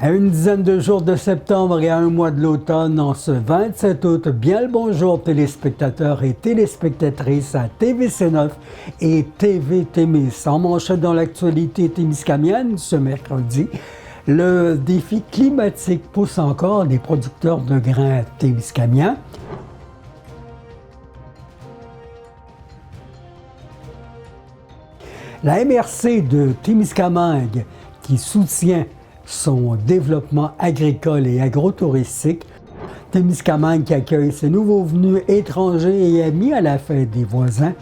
À une dizaine de jours de septembre et à un mois de l'automne, en ce 27 août, bien le bonjour téléspectateurs et téléspectatrices à TVC9 et TV Témis. En manchette dans l'actualité témiscamienne ce mercredi, le défi climatique pousse encore les producteurs de grains témiscamiens. La MRC de Témiscamingue qui soutient son développement agricole et agrotouristique. Témiscamingue qui accueille ses nouveaux venus étrangers et amis à la fête des voisins.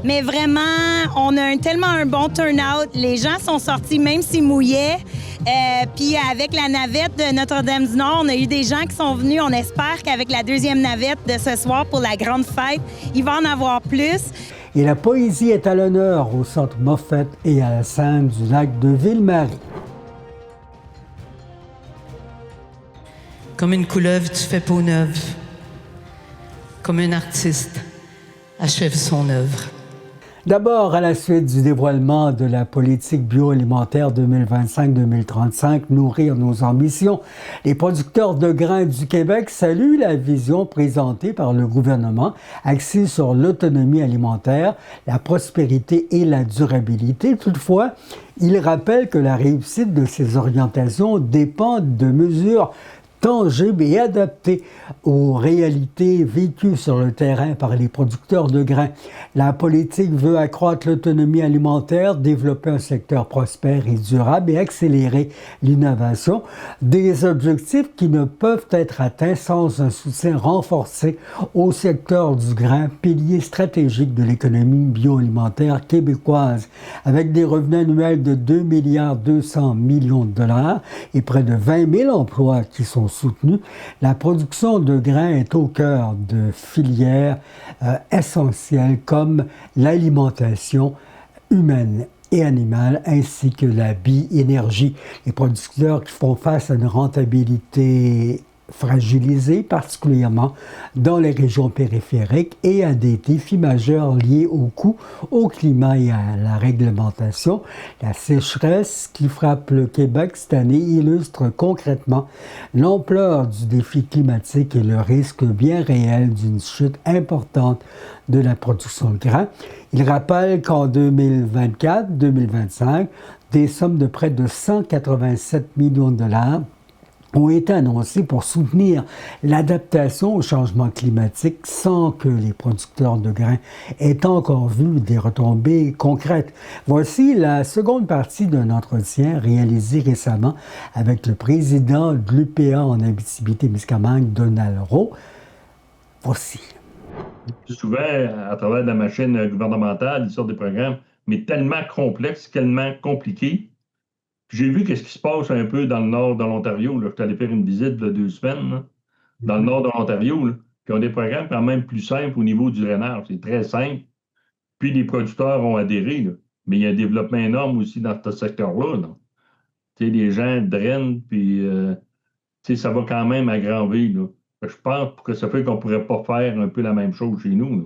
Mais vraiment, on a tellement un bon turn-out. Les gens sont sortis, même s'ils mouillaient. Puis avec la navette de Notre-Dame-du-Nord, on a eu des gens qui sont venus. On espère qu'avec la deuxième navette de ce soir pour la grande fête, il va en avoir plus. Et la poésie est à l'honneur au Centre Moffett et à la scène du lac de Ville-Marie. Comme une couleuvre, tu fais peau neuve. Comme un artiste achève son œuvre. D'abord, à la suite du dévoilement de la politique bioalimentaire 2025-2035, nourrir nos ambitions, les producteurs de grains du Québec saluent la vision présentée par le gouvernement axée sur l'autonomie alimentaire, la prospérité et la durabilité. Toutefois, ils rappellent que la réussite de ces orientations dépend de mesures tangible et adapté aux réalités vécues sur le terrain par les producteurs de grains. La politique veut accroître l'autonomie alimentaire, développer un secteur prospère et durable et accélérer l'innovation, des objectifs qui ne peuvent être atteints sans un soutien renforcé au secteur du grain, pilier stratégique de l'économie bioalimentaire québécoise. Avec des revenus annuels de 2,2 milliards de dollars et près de 20 000 emplois qui sont soutenus, la production de grains est au cœur de filières essentielles comme l'alimentation humaine et animale ainsi que la bi-énergie. Les producteurs qui font face à une rentabilité fragilisée, particulièrement dans les régions périphériques, et à des défis majeurs liés au coût, au climat et à la réglementation. La sécheresse qui frappe le Québec cette année illustre concrètement l'ampleur du défi climatique et le risque bien réel d'une chute importante de la production de grains. Il rappelle qu'en 2024-2025, des sommes de près de 187 millions de dollars ont été annoncés pour soutenir l'adaptation au changement climatique sans que les producteurs de grains aient encore vu des retombées concrètes. Voici la seconde partie d'un entretien réalisé récemment avec le président de l'UPA en Abitibi-Témiscamingue, Donald Rowe. Voici. Souvent, à travers la machine gouvernementale, ils sortent des programmes, mais tellement complexes, tellement compliqués. J'ai vu qu'est-ce qui se passe un peu dans le nord de l'Ontario. Je suis allé faire une visite de 2 semaines là, dans le nord de l'Ontario, là, qui ont des programmes quand même plus simples au niveau du drainage. C'est très simple. Puis les producteurs ont adhéré. Là. Mais il y a un développement énorme aussi dans ce secteur-là. Là. Tu sais, les gens drainent, puis tu sais, ça va quand même à grand V. Là. Je pense que ça fait qu'on ne pourrait pas faire un peu la même chose chez nous. Là.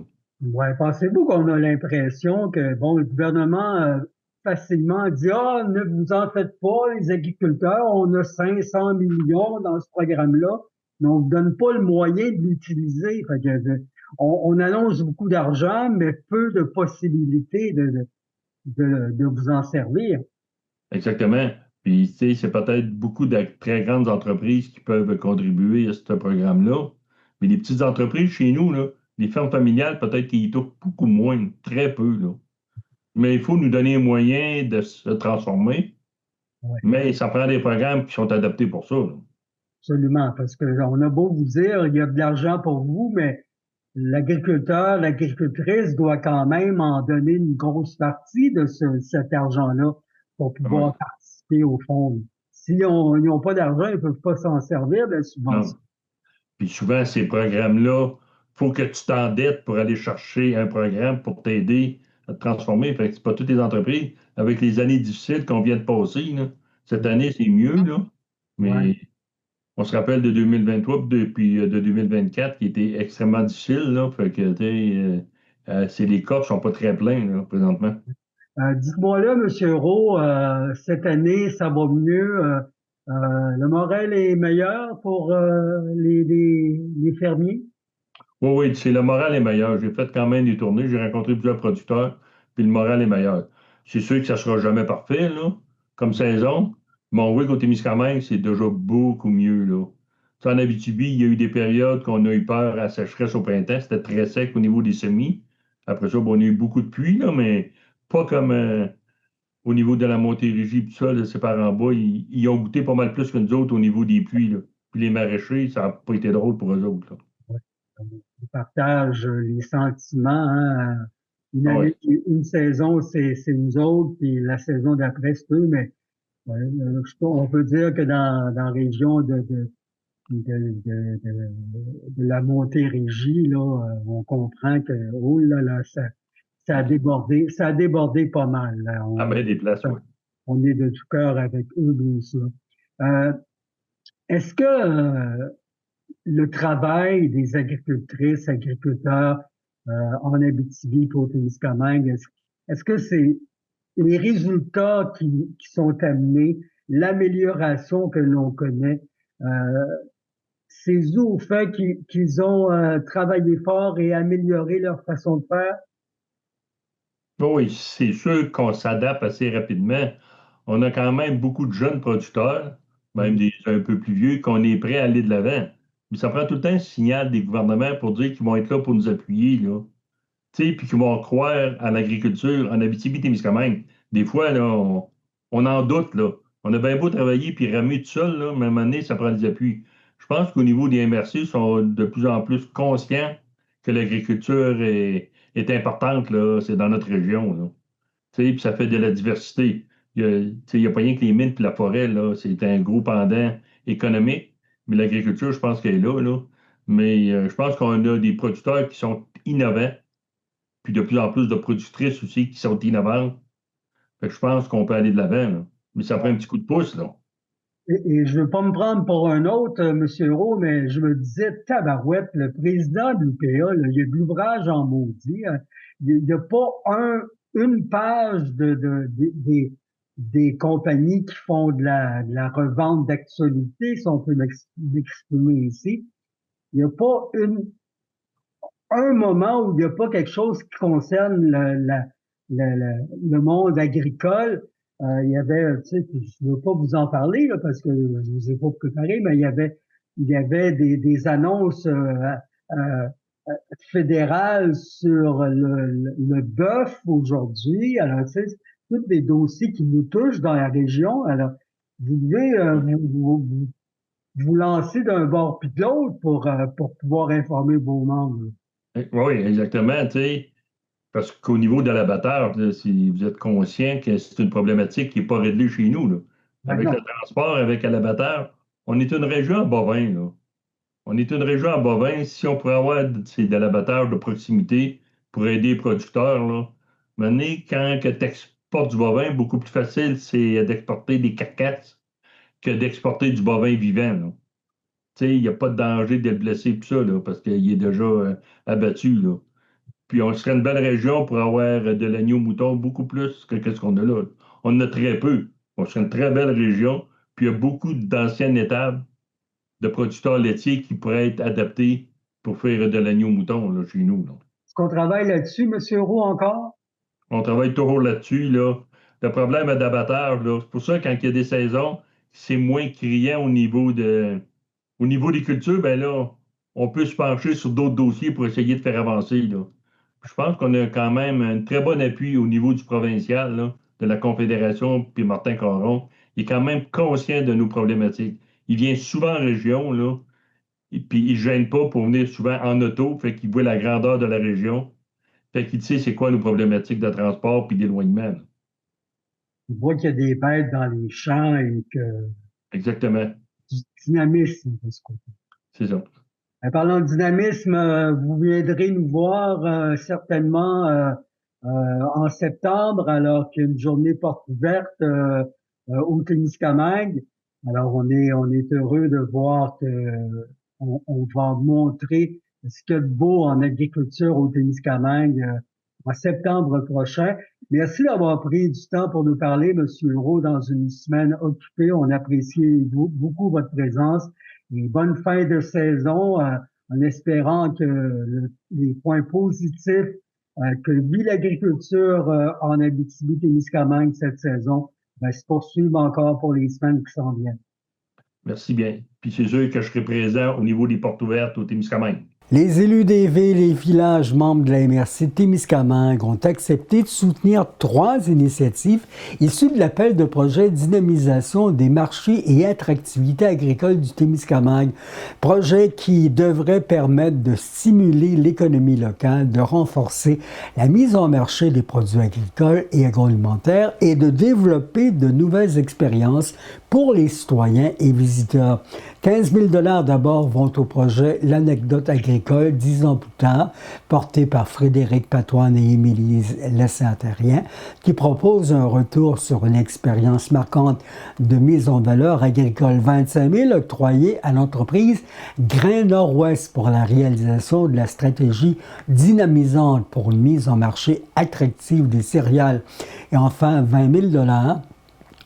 Ouais, pensez-vous qu'on a l'impression que, bon, le gouvernement facilement dit, ah, ne vous en faites pas, les agriculteurs, on a 500 millions dans ce programme-là, mais on ne vous donne pas le moyen de l'utiliser. Fait que, on annonce beaucoup d'argent, mais peu de possibilités de vous en servir. Exactement. Puis, tu sais, c'est peut-être beaucoup de très grandes entreprises qui peuvent contribuer à ce programme-là. Mais les petites entreprises chez nous, là, les fermes familiales, peut-être qu'ils y touchent beaucoup moins, très peu. Là. Mais il faut nous donner les moyens de se transformer. Ouais. Mais ça prend des programmes qui sont adaptés pour ça. Là. Absolument, parce que on a beau vous dire, il y a de l'argent pour vous, mais l'agriculteur, l'agricultrice doit quand même en donner une grosse partie de cet argent-là pour pouvoir participer au fonds. Si ils n'ont pas d'argent, ils ne peuvent pas s'en servir de la subvention. Non. Puis souvent, ces programmes-là, il faut que tu t'endettes pour aller chercher un programme pour t'aider à te transformer. Fait que c'est pas toutes les entreprises. Avec les années difficiles qu'on vient de passer, là, cette année, c'est mieux, là. Mais Ouais. on se rappelle de 2023 puis de 2024 qui était extrêmement difficile, là. Fait que, Les coffres sont pas très pleins, là, présentement. Dites-moi là, M. Roux, cette année, ça va mieux. Le moral est meilleur pour les fermiers? Oui, oui, c'est le moral est meilleur. J'ai fait quand même des tournées, j'ai rencontré plusieurs producteurs, puis le moral est meilleur. C'est sûr que ça sera jamais parfait, là, comme saison, mais on voit qu'au Témiscamingue, c'est déjà beaucoup mieux, là. Tu sais, en Abitibi, il y a eu des périodes qu'on a eu peur à la sécheresse au printemps, c'était très sec au niveau des semis. Après ça, bon, on a eu beaucoup de pluie, là, mais pas comme au niveau de la Montérégie, tout ça, là, c'est par en bas, ils ont goûté pas mal plus que nous autres au niveau des pluies, là. Puis les maraîchers, ça n'a pas été drôle pour eux autres, là. Ouais. On partage les sentiments, hein. Une Ah année, ouais. une saison, c'est nous autres, puis la saison d'après, c'est eux, mais ouais, on peut dire que dans la région de la Montérégie, là, on comprend que, oh là là, ça a débordé pas mal, là. À bien des places, oui. On est de tout cœur avec eux, bien sûr. Euh, Est-ce que le travail des agricultrices, agriculteurs en Abitibi, pour Témiscamingue, est-ce que c'est les résultats qui sont amenés, l'amélioration que l'on connaît, euh, c'est dû au fait qu'ils ont travaillé fort et amélioré leur façon de faire? Oui, c'est sûr qu'on s'adapte assez rapidement. On a quand même beaucoup de jeunes producteurs, même Oui. des un peu plus vieux, qu'on est prêt à aller de l'avant. Mais ça prend tout le temps un signal des gouvernements pour dire qu'ils vont être là pour nous appuyer, là. Tu sais, puis qu'ils vont croire à l'agriculture en Abitibi-Témiscamingue. Des fois, là, on en doute, là. On a bien beau travailler puis ramer tout seul, là, mais à un moment donné, ça prend des appuis. Je pense qu'au niveau des MRC, ils sont de plus en plus conscients que l'agriculture est importante, là. C'est dans notre région, là. Tu sais, puis ça fait de la diversité. Tu sais, il n'y a pas rien que les mines puis la forêt, là. C'est un gros pendant économique. Mais l'agriculture, je pense qu'elle est là, là. Mais je pense qu'on a des producteurs qui sont innovants puis de plus en plus de productrices aussi qui sont innovantes. Fait que je pense qu'on peut aller de l'avant, là. Mais ça prend un petit coup de pouce, là. Et je veux pas me prendre pour un autre, Monsieur Rowe, mais je me disais, tabarouette, le président de l'UPA, là, il y a de l'ouvrage en maudit, hein. Il n'y a pas une page des compagnies qui font de la revente d'actualité, si on peut m'exprimer ici. Il n'y a pas un moment où il n'y a pas quelque chose qui concerne le monde agricole. Il y avait, tu sais, je ne veux pas vous en parler là, parce que je vous ai pas préparé, mais il y avait des annonces euh, fédérales sur le bœuf aujourd'hui. Alors, tu sais, tous des dossiers qui nous touchent dans la région. Alors, vous devez vous lancer d'un bord puis de l'autre pour pouvoir informer vos membres. Oui, exactement, tu sais. Parce qu'au niveau de l'abatteur, là, si vous êtes conscient que c'est une problématique qui n'est pas réglée chez nous, là. Ben Avec le non. transport, avec l'abatteur, on est une région à bovin, là. On est une région à bovin. Si on pourrait avoir de l'abatteur de proximité pour aider les producteurs, là, maintenant, quand tu exportes du bovin, beaucoup plus facile, c'est d'exporter des carcasses que d'exporter du bovin vivant, là. Tu sais, il n'y a pas de danger de le blesser, tout ça, là, parce qu'il est déjà abattu, là. Puis on serait une belle région pour avoir de l'agneau mouton beaucoup plus que ce qu'on a là. On en a très peu. On serait une très belle région. Puis il y a beaucoup d'anciennes étables de producteurs laitiers qui pourraient être adaptés pour faire de l'agneau mouton là, chez nous, là. Est-ce qu'on travaille là-dessus, Monsieur Roux, encore? On travaille toujours là-dessus, là. Le problème d'abattage, là, c'est pour ça, quand il y a des saisons, c'est moins criant au niveau des cultures, ben là, on peut se pencher sur d'autres dossiers pour essayer de faire avancer, là. Je pense qu'on a quand même un très bon appui au niveau du provincial, là, de la Confédération, puis Martin Caron. Il est quand même conscient de nos problématiques. Il vient souvent en région, là, et puis il ne gêne pas pour venir souvent en auto, fait qu'il voit la grandeur de la région, fait qu'il sait c'est quoi nos problématiques de transport puis d'éloignement, là. On voit qu'il y a des bêtes dans les champs et que Exactement, du dynamisme de ce côté. c'est ça. Parlant de dynamisme, vous viendrez nous voir certainement en septembre, alors qu'il y a une journée porte ouverte au Témiscamingue. Alors on est heureux de voir que on va montrer ce qu'il y a de beau en agriculture au Témiscamingue en septembre prochain. Merci d'avoir pris du temps pour nous parler, M. Hureau, dans une semaine occupée. On apprécie beaucoup votre présence. Et bonne fin de saison, en espérant que les points positifs que vit l'agriculture en Abitibi-Témiscamingue cette saison se poursuivent encore pour les semaines qui s'en viennent. Merci bien. Puis c'est sûr que je serai présent au niveau des portes ouvertes au Témiscamingue. Les élus des villes et villages membres de la MRC Témiscamingue ont accepté de soutenir 3 initiatives issues de l'appel de projet Dynamisation des marchés et attractivité agricole du Témiscamingue. Projet qui devrait permettre de stimuler l'économie locale, de renforcer la mise en marché des produits agricoles et agroalimentaires et de développer de nouvelles expériences pour les citoyens et visiteurs. 15 000 $ d'abord vont au projet L'Anecdote agricole, 10 ans plus tard, porté par Frédéric Patoine et Émilie Lessin-Terrien, qui propose un retour sur une expérience marquante de mise en valeur agricole. 25 000 octroyés à l'entreprise Grain Nord-Ouest pour la réalisation de la stratégie dynamisante pour une mise en marché attractive des céréales. Et enfin, 20 000 $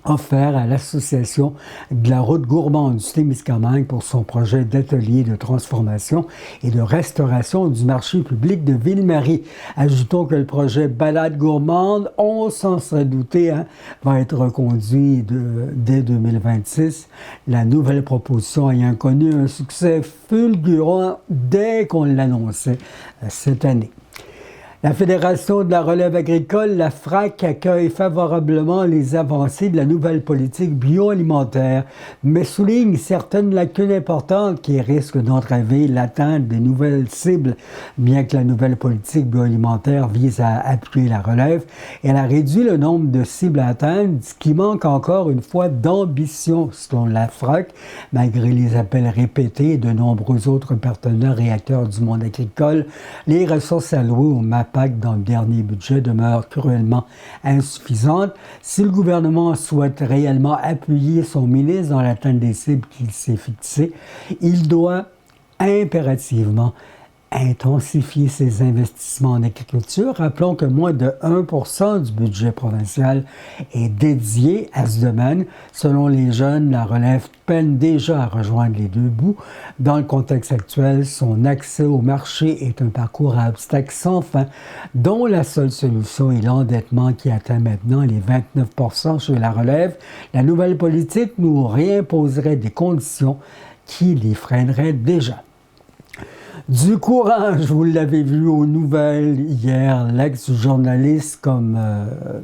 offert à l'Association de la route gourmande du Témiscamingue pour son projet d'atelier de transformation et de restauration du marché public de Ville-Marie. Ajoutons que le projet Balade gourmande, on s'en serait douté, va être reconduit dès 2026. La nouvelle proposition ayant connu un succès fulgurant dès qu'on l'annonçait cette année. La Fédération de la relève agricole, la FRAC, accueille favorablement les avancées de la nouvelle politique bioalimentaire, mais souligne certaines lacunes importantes qui risquent d'entraver l'atteinte des nouvelles cibles. Bien que la nouvelle politique bioalimentaire vise à appuyer la relève, elle a réduit le nombre de cibles à atteindre, ce qui manque encore une fois d'ambition, selon la FRAC, malgré les appels répétés de nombreux autres partenaires et acteurs du monde agricole. Les ressources allouées au MAPAC dans le dernier budget demeure cruellement insuffisante. Si le gouvernement souhaite réellement appuyer son ministre dans l'atteinte des cibles qu'il s'est fixées, il doit impérativement intensifier ses investissements en agriculture. Rappelons que moins de 1% du budget provincial est dédié à ce domaine. Selon les jeunes, la relève peine déjà à rejoindre les deux bouts. Dans le contexte actuel, son accès au marché est un parcours à obstacles sans fin, dont la seule solution est l'endettement qui atteint maintenant les 29% chez la relève. La nouvelle politique nous réimposerait des conditions qui les freineraient déjà. Du courage, vous l'avez vu aux nouvelles hier, l'ex-journaliste comme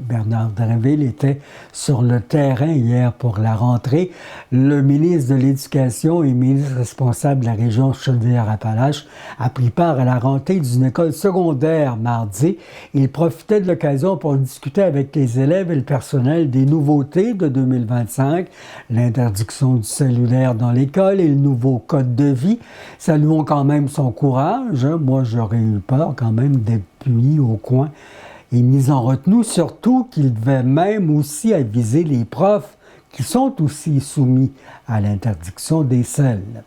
Bernard Drinville était sur le terrain hier pour la rentrée. Le ministre de l'Éducation et ministre responsable de la région Chaudière-Appalaches a pris part à la rentrée d'une école secondaire mardi. Il profitait de l'occasion pour discuter avec les élèves et le personnel des nouveautés de 2025, l'interdiction du cellulaire dans l'école et le nouveau code de vie. Saluons quand même son courage. Moi, j'aurais eu peur quand même d'être puni au coin et mis en retenue, surtout qu'il devait même aussi aviser les profs qui sont aussi soumis à l'interdiction des selles.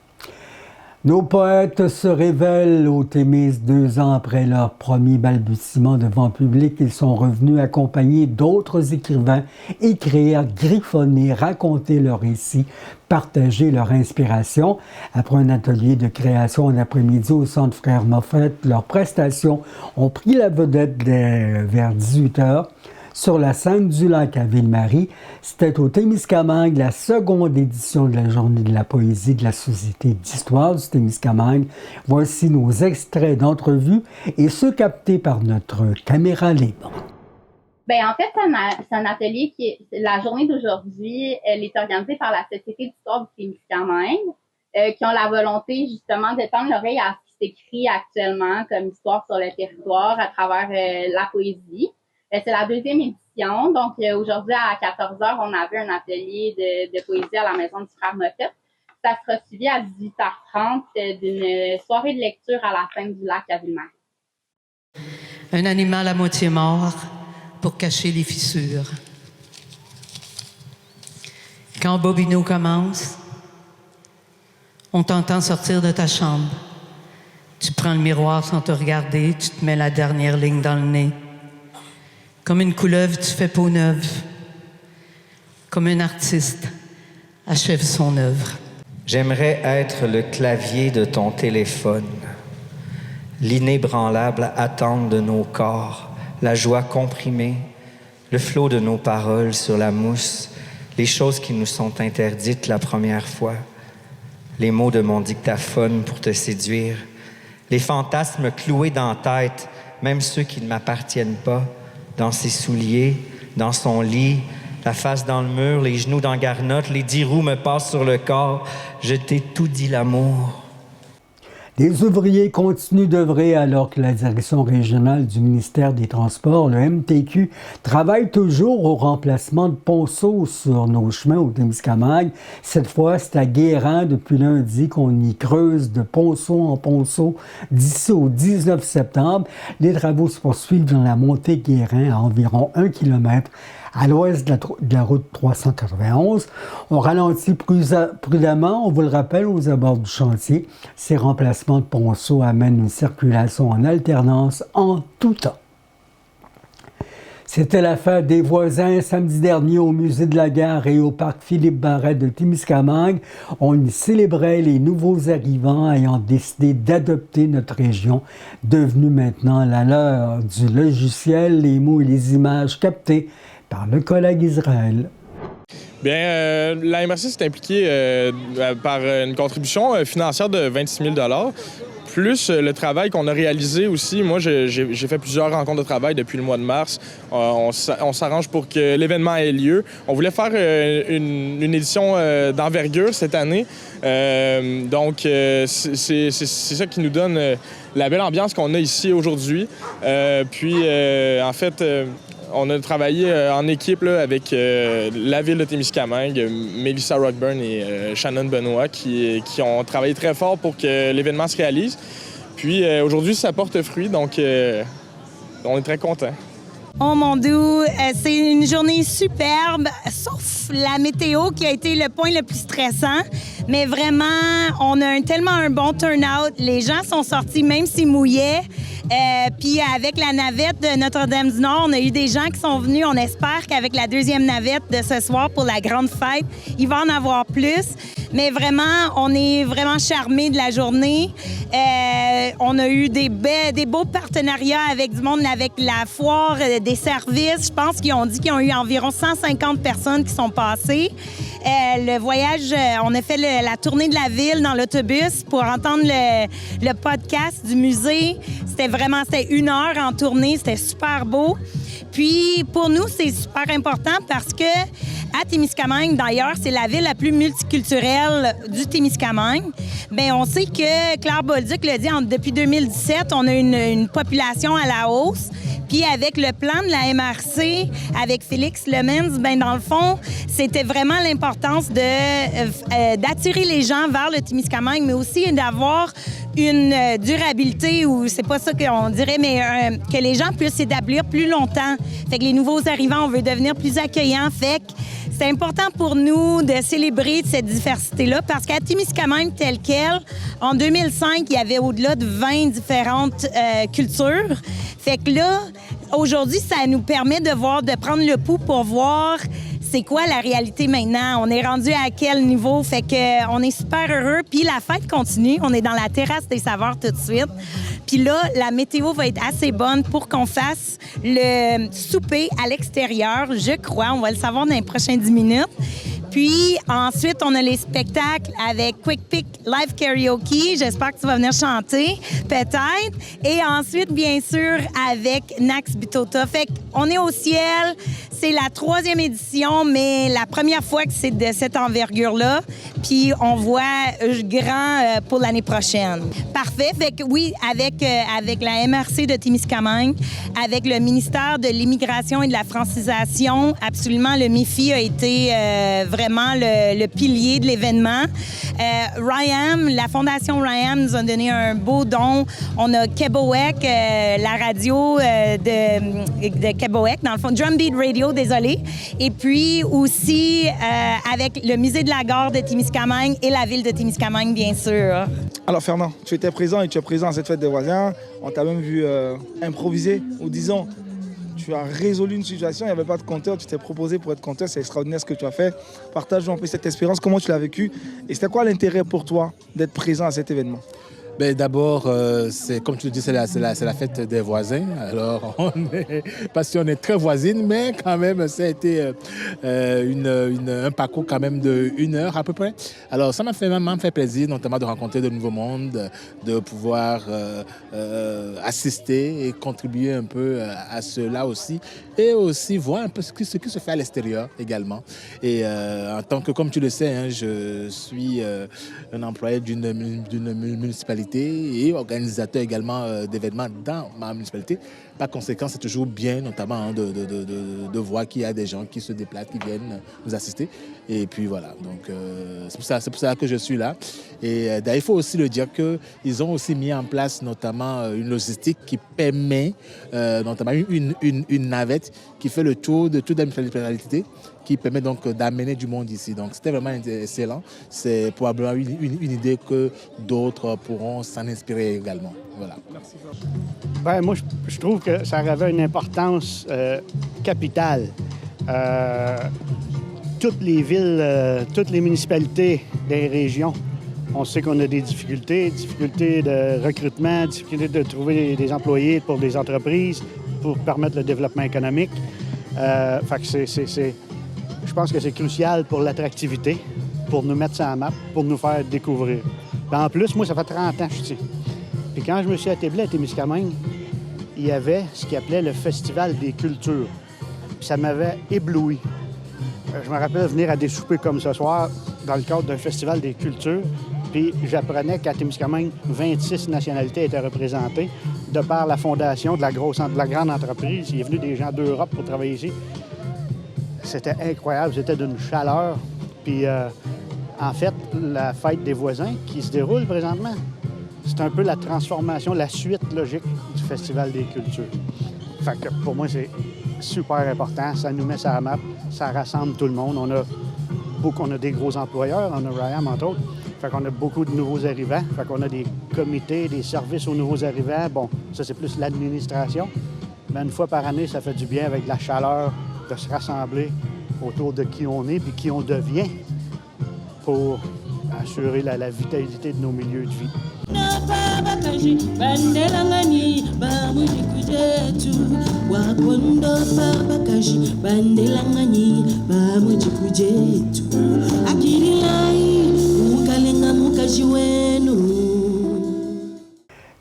Nos poètes se révèlent au Témis 2 ans après leur premier balbutiement devant public. Ils sont revenus accompagnés d'autres écrivains, écrire, griffonner, raconter leurs récits, partager leur inspiration. Après un atelier de création en après-midi au Centre Frère Moffett, leurs prestations ont pris la vedette vers 18h. Sur la scène du lac à Ville-Marie, c'était au Témiscamingue la seconde édition de la Journée de la poésie de la Société d'histoire du Témiscamingue. Voici nos extraits d'entrevues et ceux captés par notre caméra libre. Bien, en fait, c'est un atelier la journée d'aujourd'hui, elle est organisée par la Société d'histoire du Témiscamingue, qui ont la volonté justement de tendre l'oreille à ce qui s'écrit actuellement comme histoire sur le territoire à travers la poésie. C'est la deuxième édition. Donc, aujourd'hui, à 14h, on avait un atelier de poésie à la Maison du Frère Moffett. Ça sera suivi à 18h30 d'une soirée de lecture à la fin du lac à Ville-Marie. Un animal à moitié mort pour cacher les fissures. Quand Bobino commence, on t'entend sortir de ta chambre Tu prends le miroir sans te regarder, tu te mets la dernière ligne dans le nez. Comme une couleuvre, tu fais peau neuve. Comme un artiste achève son œuvre. J'aimerais être le clavier de ton téléphone, l'inébranlable attente de nos corps, la joie comprimée, le flot de nos paroles sur la mousse, les choses qui nous sont interdites la première fois, les mots de mon dictaphone pour te séduire, les fantasmes cloués dans la tête, même ceux qui ne m'appartiennent pas, dans ses souliers, dans son lit, la face dans le mur, les genoux dans garnotte, les 10 roues me passent sur le corps. Je t'ai tout dit l'amour. Les ouvriers continuent d'œuvrer alors que la direction régionale du ministère des Transports, le MTQ, travaille toujours au remplacement de ponceaux sur nos chemins au Témiscamingue. Cette fois, c'est à Guérand depuis lundi qu'on y creuse de ponceau en ponceau d'ici au 19 septembre. Les travaux se poursuivent dans la montée Guérand à environ 1 km à l'ouest de la route 391. On ralentit prudemment, on vous le rappelle, aux abords du chantier. Ces remplacements de ponceaux amènent une circulation en alternance en tout temps. C'était la fête des voisins samedi dernier au Musée de la Gare et au Parc Philippe-Barrette de Témiscamingue. On y célébrait les nouveaux arrivants ayant décidé d'adopter notre région, devenue maintenant la leur du logiciel, les mots et les images captés par le collègue Israël. Bien, la MRC s'est impliquée par une contribution financière de 26 000 $, plus le travail qu'on a réalisé aussi. Moi, j'ai fait plusieurs rencontres de travail depuis le mois de mars. On s'arrange pour que l'événement ait lieu. On voulait faire une édition d'envergure cette année. Donc, c'est ça qui nous donne la belle ambiance qu'on a ici aujourd'hui. En fait, on a travaillé en équipe là, avec la ville de Témiscamingue, Melissa Rockburn et Shannon Benoit qui ont travaillé très fort pour que l'événement se réalise. Puis aujourd'hui, ça porte fruit, donc on est très contents. Oh mon Dieu, c'est une journée superbe, sauf la météo qui a été le point le plus stressant. Mais vraiment, on a tellement un bon turn-out. Les gens sont sortis même s'ils mouillaient. Puis avec la navette de Notre-Dame-du-Nord, on a eu des gens qui sont venus. On espère qu'avec la deuxième navette de ce soir pour la grande fête, il va en avoir plus. Mais vraiment, on est vraiment charmés de la journée. On a eu des beaux partenariats avec du monde, avec la foire, des services. Je pense qu'ils ont dit qu'ils ont eu environ 150 personnes qui sont passées. Le voyage, on a fait la tournée de la ville dans l'autobus pour entendre le podcast du musée. C'était 1 heure en tournée, c'était super beau. Puis, pour nous, c'est super important parce que à Témiscamingue, d'ailleurs, c'est la ville la plus multiculturelle du Témiscamingue. Bien, on sait que Claire Bolduc l'a dit, depuis 2017, on a une population à la hausse. Puis avec le plan de la MRC, avec Félix Lemens, bien dans le fond, c'était vraiment l'importance d'attirer les gens vers le Témiscamingue, mais aussi d'avoir une durabilité, ou c'est pas ça qu'on dirait, mais que les gens puissent s'établir plus longtemps. Fait que les nouveaux arrivants, on veut devenir plus accueillants. Fait que c'est important pour nous de célébrer cette diversité-là parce qu'à Témiscamingue, tel quel, en 2005, il y avait au-delà de 20 différentes cultures. Fait que là, aujourd'hui, ça nous permet de prendre le pouls pour voir c'est quoi la réalité maintenant. On est rendu à quel niveau? Fait que on est super heureux. Puis la fête continue. On est dans la terrasse des saveurs tout de suite. Puis là, la météo va être assez bonne pour qu'on fasse le souper à l'extérieur, je crois. On va le savoir dans les prochaines 10 minutes. Puis ensuite, on a les spectacles avec Quick Pick Live Karaoke. J'espère que tu vas venir chanter, peut-être. Et ensuite, bien sûr, avec Nax Bitota. Fait qu'on est au ciel. C'est la 3e édition, mais la première fois que c'est de cette envergure-là. Puis on voit grand pour l'année prochaine. Parfait. Fait que oui, avec la MRC de Témiscamingue, avec le ministère de l'Immigration et de la Francisation, absolument, le MIFI a été vraiment vraiment le pilier de l'événement. RYAM, la Fondation RYAM nous a donné un beau don. On a Québec, la radio de Québec, dans le fond, Drumbeat Radio, désolé. Et puis aussi avec le musée de la gare de Témiscamingue et la ville de Témiscamingue, bien sûr. Alors Fernand, tu étais présent et tu es présent à cette fête des voisins. On t'a même vu improviser, ou disons, tu as résolu une situation, il n'y avait pas de compteur, tu t'es proposé pour être compteur, c'est extraordinaire ce que tu as fait. Partage-nous un peu cette expérience, comment tu l'as vécu et c'était quoi l'intérêt pour toi d'être présent à cet événement? Ben, d'abord, c'est comme tu le dis, c'est la fête des voisins. Alors, parce qu'on est très voisines, mais quand même, ça a été un parcours quand même de 1 heure à peu près. Alors, ça m'a fait plaisir, notamment de rencontrer de nouveaux mondes, de pouvoir assister et contribuer un peu à cela aussi, et aussi voir un peu ce qui se fait à l'extérieur également. Et en tant que, comme tu le sais, hein, je suis un employé d'une municipalité et organisateur également d'événements dans ma municipalité. Par conséquent, c'est toujours bien, notamment, hein, de voir qu'il y a des gens qui se déplacent, qui viennent nous assister. Et puis voilà, donc c'est pour ça que je suis là. Et d'ailleurs, il faut aussi le dire qu'ils ont aussi mis en place notamment une logistique qui permet, notamment une navette qui fait le tour de toute la municipalité, qui permet donc d'amener du monde ici. Donc c'était vraiment excellent. C'est probablement une idée que d'autres pourront s'en inspirer également. Voilà. Merci. Ben, moi, je trouve que ça avait une importance capitale. Toutes les villes, toutes les municipalités des régions, on sait qu'on a des difficultés de recrutement, difficultés de trouver des employés pour des entreprises, pour permettre le développement économique. Fait que je pense que c'est crucial pour l'attractivité, pour nous mettre sur la map, pour nous faire découvrir. Puis en plus, moi, ça fait 30 ans que je suis ici. Puis quand je me suis attablé à Témiscamingue, il y avait ce qu'ils appelait le Festival des cultures. Puis ça m'avait ébloui. Je me rappelle venir à des soupers comme ce soir, dans le cadre d'un Festival des cultures, puis j'apprenais qu'à Témiscamingue, 26 nationalités étaient représentées de par la fondation de la grande entreprise. Il est venu des gens d'Europe pour travailler ici. C'était incroyable, c'était d'une chaleur. Puis, en fait, la fête des voisins qui se déroule présentement, c'est un peu la transformation, la suite logique du Festival des cultures. Fait que pour moi, c'est super important. Ça nous met sur la map, ça rassemble tout le monde. On a des gros employeurs, on a RYAM entre autres. Fait qu'on a beaucoup de nouveaux arrivants. Fait qu'on a des comités, des services aux nouveaux arrivants. Bon, ça, c'est plus l'administration. Mais une fois par année, ça fait du bien avec la chaleur de se rassembler autour de qui on est puis qui on devient pour assurer la vitalité de nos milieux de vie.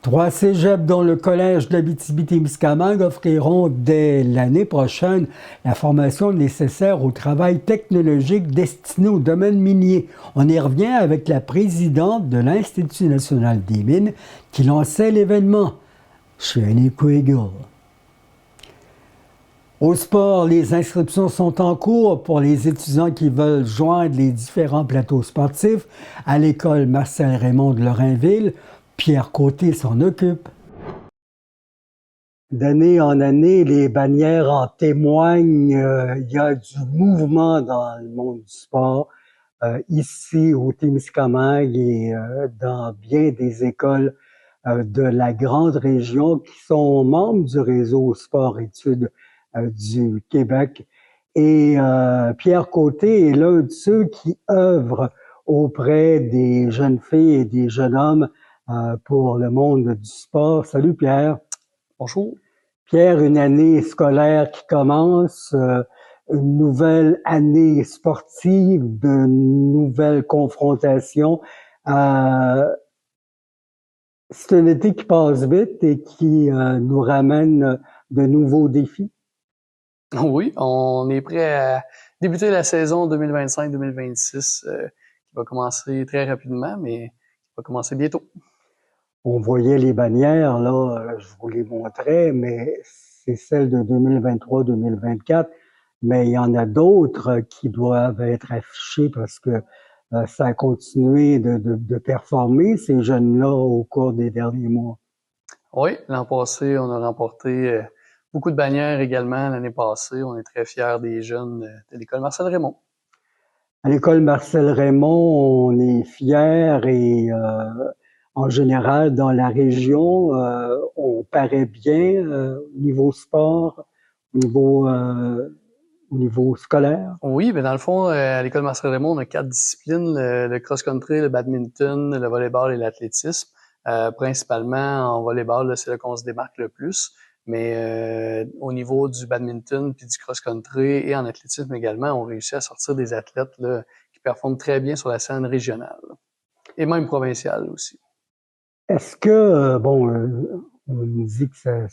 Trois cégeps dont le collège d'Abitibi-Témiscamingue offriront dès l'année prochaine la formation nécessaire au travail technologique destiné au domaine minier. On y revient avec la présidente de l'Institut national des mines qui lançait l'événement, Shani Quiggle. Au sport, les inscriptions sont en cours pour les étudiants qui veulent joindre les différents plateaux sportifs à l'école Marcel Raymond de Lorrainville. Pierre Côté s'en occupe. D'année en année, les bannières en témoignent. Il y a du mouvement dans le monde du sport, ici au Témiscamingue et dans bien des écoles de la grande région qui sont membres du réseau sport-études du Québec. Et Pierre Côté est l'un de ceux qui œuvrent auprès des jeunes filles et des jeunes hommes pour le monde du sport. Salut Pierre. Bonjour. Pierre, une année scolaire qui commence, une nouvelle année sportive, de nouvelles confrontations. C'est un été qui passe vite et qui nous ramène de nouveaux défis. Oui, on est prêt à débuter la saison 2025-2026 qui va commencer très rapidement, mais qui va commencer bientôt. On voyait les bannières, là, je vous les montrais, mais c'est celle de 2023-2024. mais il y en a d'autres qui doivent être affichés parce que ça a continué de performer, ces jeunes-là, au cours des derniers mois. Oui, l'an passé, on a remporté beaucoup de bannières également l'année passée. On est très fiers des jeunes de l'école Marcel Raymond. À l'école Marcel Raymond, on est fiers et en général, dans la région, on paraît bien au niveau sport, au niveau scolaire. Oui, mais dans le fond, à l'école Marcel Raymond, on a 4 disciplines, le cross-country, le badminton, le volleyball et l'athlétisme. Principalement, en volleyball, là, c'est là qu'on se démarque le plus. Mais au niveau du badminton puis du cross-country et en athlétisme également, on réussit à sortir des athlètes là, qui performent très bien sur la scène régionale et même provinciale aussi. Est-ce que, on nous dit que ça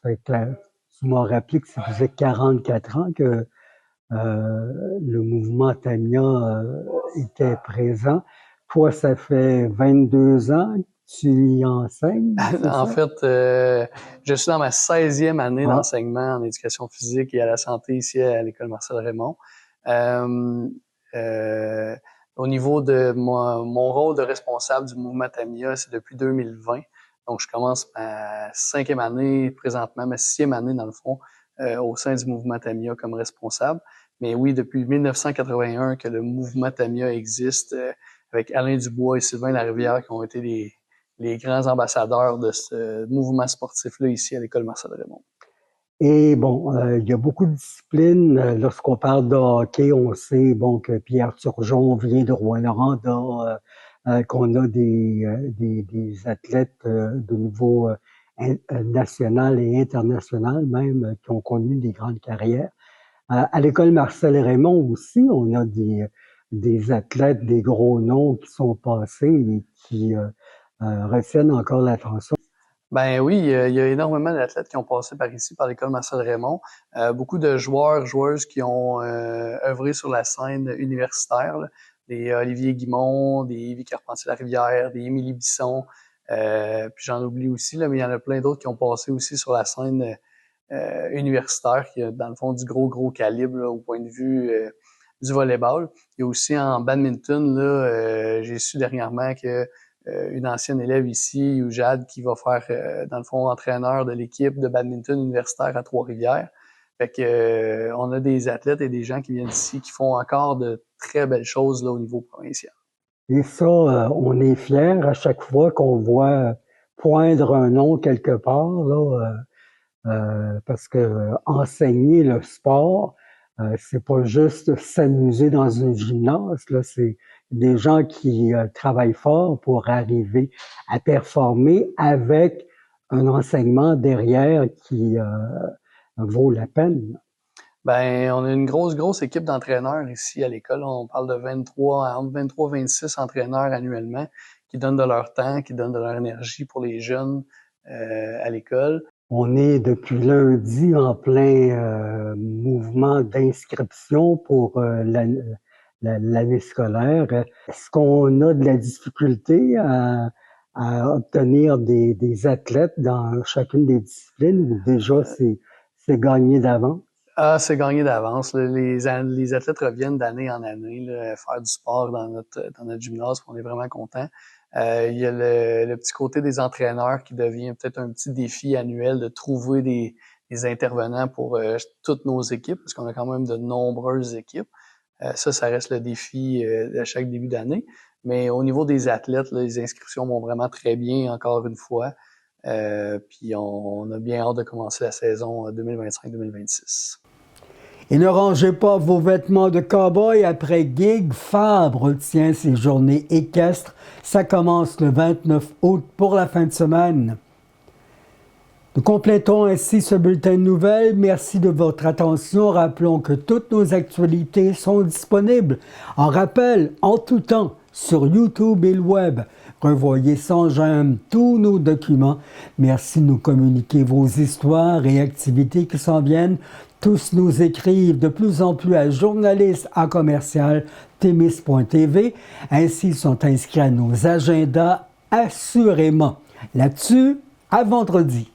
fait clair. Tu m'as rappelé que ça faisait 44 ans que le mouvement Tamia était présent. Toi, ça fait 22 ans que tu y enseignes? En fait, je suis dans ma 16e année d'enseignement en éducation physique et à la santé ici à l'école Marcel Raymond. Au niveau de mon rôle de responsable du mouvement Tamia, c'est depuis 2020. Donc, je commence ma 5e année présentement, ma 6e année dans le fond, au sein du mouvement Tamia comme responsable. Mais oui, depuis 1981 que le mouvement Tamia existe, avec Alain Dubois et Sylvain Larivière qui ont été les grands ambassadeurs de ce mouvement sportif-là ici à l'école Marcel Raymond. Et il y a beaucoup de disciplines. Lorsqu'on parle de hockey, on sait que Pierre Turgeon vient de Rouyn-Noranda, qu'on a des athlètes de niveau national et international même qui ont connu des grandes carrières. À l'école Marcel Raymond aussi, on a des athlètes, des gros noms qui sont passés et qui retiennent encore l'attention. Ben oui, il y a énormément d'athlètes qui ont passé par ici, par l'école Marcel Raymond. Beaucoup de joueuses qui ont œuvré sur la scène universitaire, là. Des Olivier Guimond, des Yves Carpentier-Larivière, des Émilie Bisson, puis j'en oublie aussi, là, mais il y en a plein d'autres qui ont passé aussi sur la scène universitaire, qui a dans le fond du gros calibre là, au point de vue du volleyball. Il y a aussi en badminton, là, j'ai su dernièrement que une ancienne élève ici, Jade, qui va faire, dans le fond, entraîneur de l'équipe de badminton universitaire à Trois-Rivières. Fait que on a des athlètes et des gens qui viennent ici qui font encore de très belles choses là au niveau provincial. Et ça, on est fiers à chaque fois qu'on voit poindre un nom quelque part, là, parce que enseigner le sport, c'est pas juste s'amuser dans un gymnase, là, c'est des gens qui travaillent fort pour arriver à performer avec un enseignement derrière qui vaut la peine. Ben, on a une grosse équipe d'entraîneurs ici à l'école. On parle de entre 23 et 26 entraîneurs annuellement qui donnent de leur temps, qui donnent de leur énergie pour les jeunes à l'école. On est depuis lundi en plein mouvement d'inscription pour l'année scolaire. Est-ce qu'on a de la difficulté à obtenir des athlètes dans chacune des disciplines ou déjà c'est gagné d'avance? Ah, c'est gagné d'avance. Les athlètes reviennent d'année en année là, faire du sport dans notre gymnase. On est vraiment contents. Il y a le petit côté des entraîneurs qui devient peut-être un petit défi annuel de trouver des intervenants pour toutes nos équipes, parce qu'on a quand même de nombreuses équipes. Ça reste le défi à chaque début d'année. Mais au niveau des athlètes, là, les inscriptions vont vraiment très bien, encore une fois. Puis on a bien hâte de commencer la saison 2025-2026. Et ne rangez pas vos vêtements de cow-boy après Gig. Fabre tient ses journées équestres. Ça commence le 29 août pour la fin de semaine. Nous complétons ainsi ce bulletin de nouvelles. Merci de votre attention. Rappelons que toutes nos actualités sont disponibles en rappel, en tout temps, sur YouTube et le web. Revoyez sans gêne tous nos documents. Merci de nous communiquer vos histoires et activités qui s'en viennent. Tous nous écrivent de plus en plus à journalistes@temis.tv. Ainsi, ils sont inscrits à nos agendas, assurément. Là-dessus, à vendredi.